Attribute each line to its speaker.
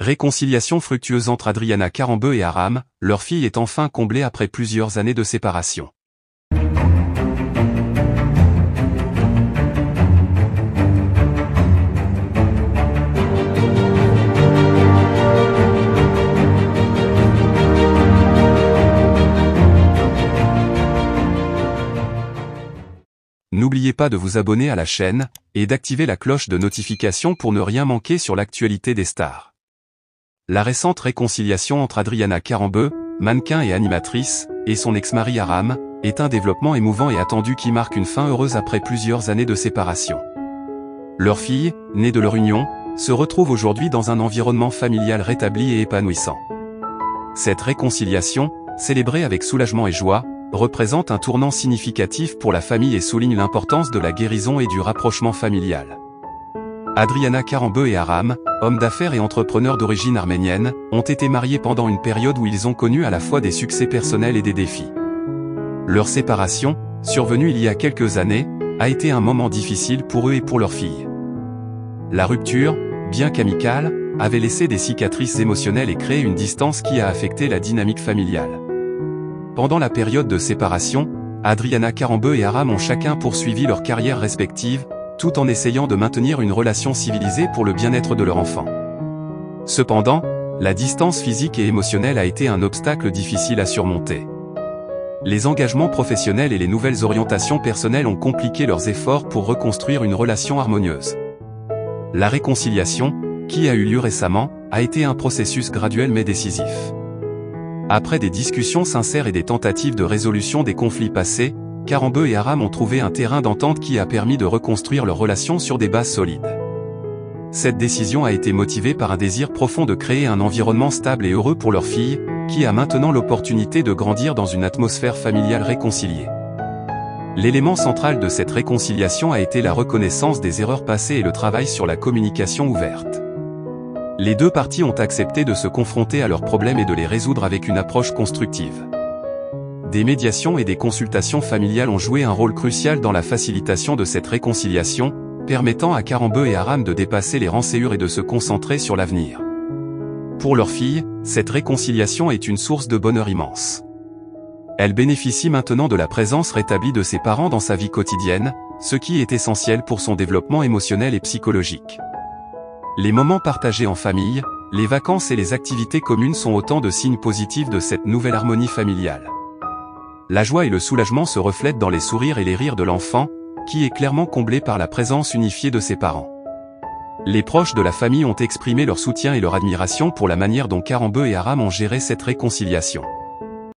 Speaker 1: Réconciliation fructueuse entre Adriana Karembeu et Aram, leur fille est enfin comblée après plusieurs années de séparation. N'oubliez pas de vous abonner à la chaîne, et d'activer la cloche de notification pour ne rien manquer sur l'actualité des stars. La récente réconciliation entre Adriana Karembeu, mannequin et animatrice, et son ex-mari Aram, est un développement émouvant et attendu qui marque une fin heureuse après plusieurs années de séparation. Leur fille, née de leur union, se retrouve aujourd'hui dans un environnement familial rétabli et épanouissant. Cette réconciliation, célébrée avec soulagement et joie, représente un tournant significatif pour la famille et souligne l'importance de la guérison et du rapprochement familial. Adriana Karembeu et Aram, hommes d'affaires et entrepreneurs d'origine arménienne, ont été mariés pendant une période où ils ont connu à la fois des succès personnels et des défis. Leur séparation, survenue il y a quelques années, a été un moment difficile pour eux et pour leur fille. La rupture, bien qu'amicale, avait laissé des cicatrices émotionnelles et créé une distance qui a affecté la dynamique familiale. Pendant la période de séparation, Adriana Karembeu et Aram ont chacun poursuivi leur carrière respective, tout en essayant de maintenir une relation civilisée pour le bien-être de leur enfant. Cependant, la distance physique et émotionnelle a été un obstacle difficile à surmonter. Les engagements professionnels et les nouvelles orientations personnelles ont compliqué leurs efforts pour reconstruire une relation harmonieuse. La réconciliation, qui a eu lieu récemment, a été un processus graduel mais décisif. Après des discussions sincères et des tentatives de résolution des conflits passés, Karembeu et Aram ont trouvé un terrain d'entente qui a permis de reconstruire leur relation sur des bases solides. Cette décision a été motivée par un désir profond de créer un environnement stable et heureux pour leur fille, qui a maintenant l'opportunité de grandir dans une atmosphère familiale réconciliée. L'élément central de cette réconciliation a été la reconnaissance des erreurs passées et le travail sur la communication ouverte. Les deux parties ont accepté de se confronter à leurs problèmes et de les résoudre avec une approche constructive. Des médiations et des consultations familiales ont joué un rôle crucial dans la facilitation de cette réconciliation, permettant à Karembeu et Aram de dépasser les rancœurs et de se concentrer sur l'avenir. Pour leur fille, cette réconciliation est une source de bonheur immense. Elle bénéficie maintenant de la présence rétablie de ses parents dans sa vie quotidienne, ce qui est essentiel pour son développement émotionnel et psychologique. Les moments partagés en famille, les vacances et les activités communes sont autant de signes positifs de cette nouvelle harmonie familiale. La joie et le soulagement se reflètent dans les sourires et les rires de l'enfant, qui est clairement comblé par la présence unifiée de ses parents. Les proches de la famille ont exprimé leur soutien et leur admiration pour la manière dont Karembeu et Aram ont géré cette réconciliation.